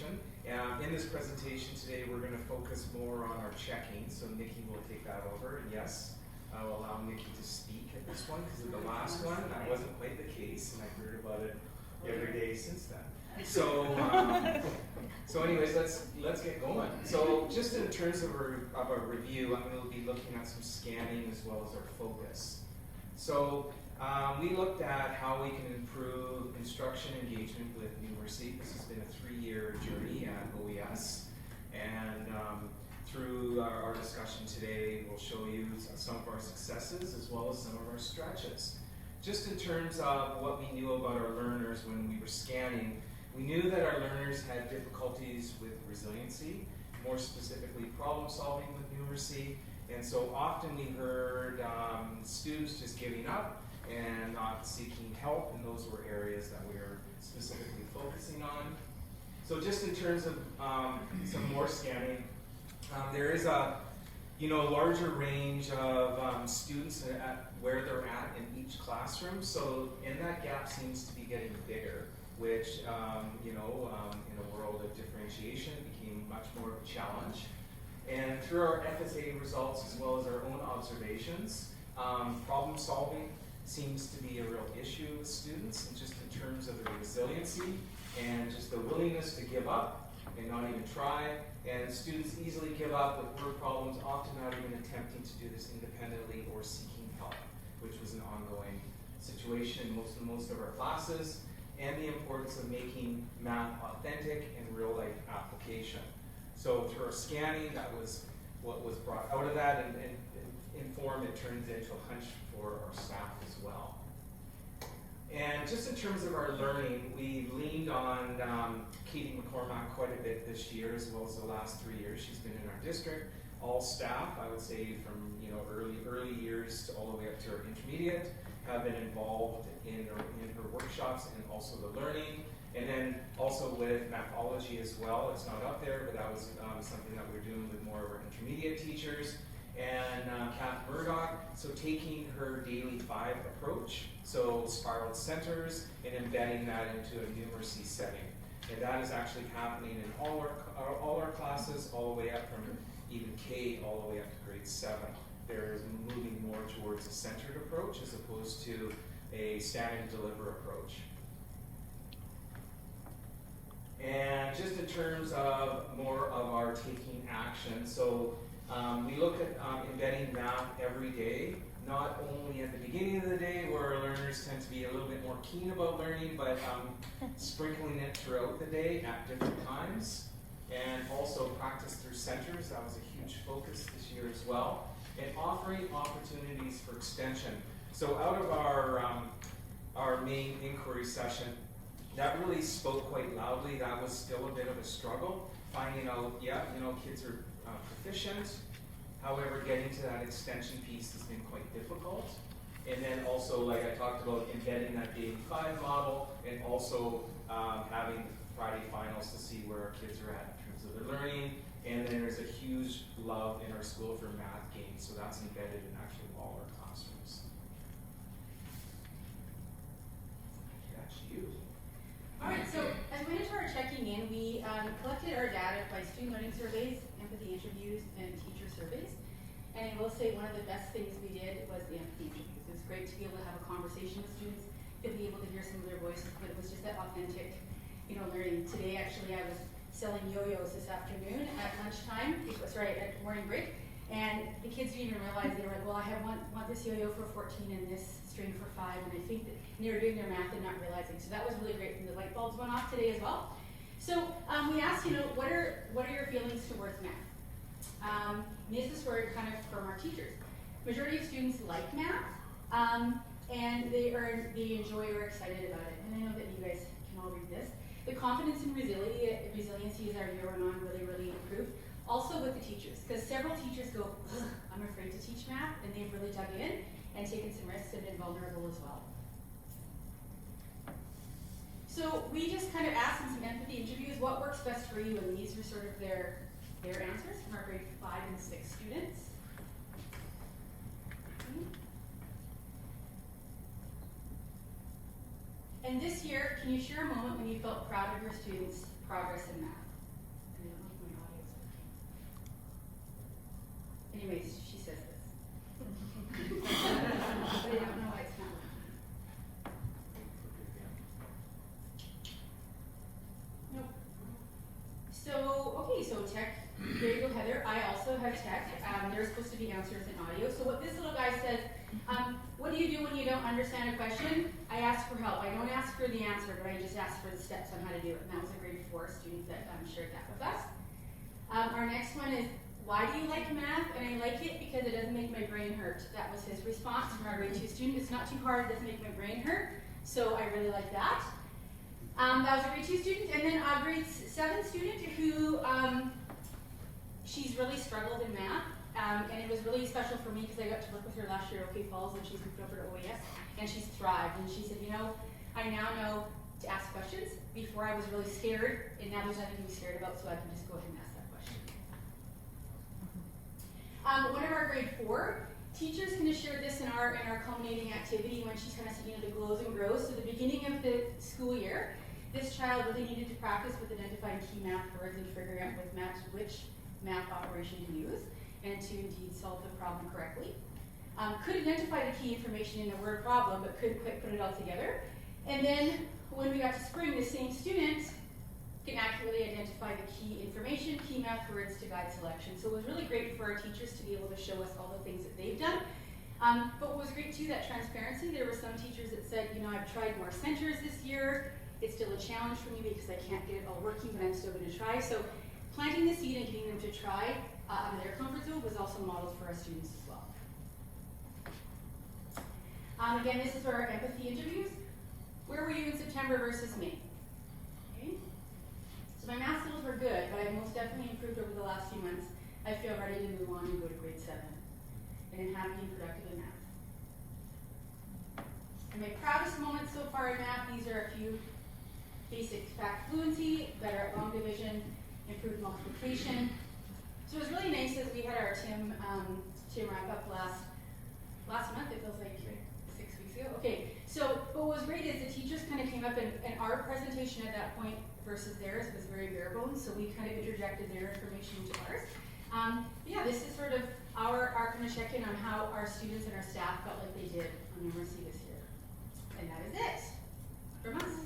presentation. In this presentation today, we're going to focus more on our checking, so Nikki will take that over. And yes, I will allow Nikki to speak at this one, because of the last one, that wasn't quite the case, and I've heard about it every day since then. So, so anyways, let's get going. So just in terms of our review, I'm going to be looking at some scanning as well as our focus. So we looked at how we can improve instruction engagement with numeracy. This has been a 3-year journey at OES, and through our discussion today, we'll show you some of our successes as well as some of our stretches. Just in terms of what we knew about our learners when we were scanning, we knew that our learners had difficulties with resiliency, more specifically problem solving with numeracy, and so often we heard students just giving up and not seeking help, and those were areas that we were specifically focusing on. So just in terms of some more scanning, there is a larger range of students at where they're at in each classroom, so and that gap seems to be getting bigger, which in a world of differentiation became much more of a challenge. And through our FSA results as well as our own observations, problem solving seems to be a real issue with students, and just in terms of the resiliency and just the willingness to give up and not even try. And students easily give up with word problems, often not even attempting to do this independently or seeking help, which was an ongoing situation in most of our classes, and the importance of making math authentic and real-life application. So through our scanning, that was what was brought out of that, and informed, it turns into a hunch for our staff as well. And just in terms of our learning, we leaned on Katie McCormack quite a bit this year, as well as the last 3 years she's been in our district. All staff, I would say from early years to all the way up to our intermediate, have been involved in her workshops and also the learning. And then also with mathology as well. It's not up there, but that was something that we're doing with more of our intermediate teachers. And Kath Murdoch, so taking her daily 5 approach, so spiraled centers, and embedding that into a numeracy setting. And that is actually happening in all our classes, all the way up from even K all the way up to grade 7. They're moving more towards a centered approach as opposed to a stand and deliver approach. And just in terms of more of our taking action, so we look at embedding math every day, not only at the beginning of the day where our learners tend to be a little bit more keen about learning, but sprinkling it throughout the day at different times, and also practice through centers. That was a huge focus this year as well, and offering opportunities for extension. So out of our main inquiry session, that really spoke quite loudly. That was still a bit of a struggle, finding out, kids are proficient. However, getting to that extension piece has been quite difficult. And then also, like I talked about, embedding that daily 5 model, and also having Friday finals to see where our kids are at in terms of their learning. And then there's a huge love in our school for math games, so that's embedded in actually all our classrooms. That's you. All right, so as we went into our checking in, we collected our data by student learning surveys, empathy interviews, and teacher surveys. And I will say one of the best things we did was the empathy interviews. It was great to be able to have a conversation with students, to be able to hear some of their voices, but it was just that authentic, learning. Today, actually, I was selling yo-yos this afternoon at lunchtime, at morning break, and the kids didn't even realize. They were like, well, I want this yo-yo for 14 and this string for 5, and I think that they were doing their math and not realizing. So that was really great, and the light bulbs went off today as well. So we asked, what are your feelings towards math? This is where kind of from our teachers. Majority of students like math, and they enjoy or are excited about it. And I know that you guys can all read this. The confidence and resiliency as our year went on really improved. Also with the teachers, because several teachers go, I'm afraid to teach math, and they've really dug in and taken some risks and been vulnerable as well. So we just kind of asked in some empathy interviews, what works best for you, and these were sort of their answers from our grade 5 and 6 students. And this year, can you share a moment when you felt proud of your students' progress in math? Anyways, she says this. But I don't know why it's not working. Nope. So, okay, so tech, there you go, Heather. I also have tech. There's supposed to be answers in audio. So what this little guy says, what do you do when you don't understand a question? I ask for help. I don't ask for the answer, but I just ask for the steps on how to do it. And that was a grade 4 student that shared that with us. Our next one is, why do you like math? And I like it because it doesn't make my brain hurt. That was his response from our grade 2 student. It's not too hard, it doesn't make my brain hurt. So I really like that. That was a grade 2 student. And then a grade 7 student who, she's really struggled in math. And it was really special for me because I got to work with her last year at OK Falls and she's moved over to OES. And she's thrived. And she said, you know, I now know to ask questions. Before I was really scared, and now there's nothing to be scared about, so I can just go ahead and ask that question. One of our grade 4 teachers kind of shared this in our culminating activity when she's kind of saying, you know, the glows and grows. So the beginning of the school year, this child really needed to practice with identifying key math words and figuring out with math which math operation to use and to indeed solve the problem correctly. Could identify the key information in the word problem, but couldn't quite put it all together. And then when we got to spring, the same student can accurately identify the key information, key math words to guide selection. So it was really great for our teachers to be able to show us all the things that they've done. But what was great too, that transparency, there were some teachers that said, you know, I've tried more centers this year. It's still a challenge for me because I can't get it all working, but I'm still going to try. So planting the seed and getting them to try out of their comfort zone was also modeled for our students as well. Again, this is for our empathy interviews. Where were you in September versus May? Okay. So my math skills were good, but I most definitely improved over the last few months. I feel ready to move on and go to grade 7. And I'm happy and productive in math. And my proudest moments so far in math, these are a few: basic fact fluency, better at long division, improved multiplication. So it was really nice as we had our Tim wrap up last month. It feels like 6 weeks ago. Okay, so what was great is the teachers kind of came up and our presentation at that point versus theirs was very bare bones, so we kind of interjected their information into ours. Yeah, this is sort of our kind of check-in on how our students and our staff felt like they did on numeracy this year. And that is it from us.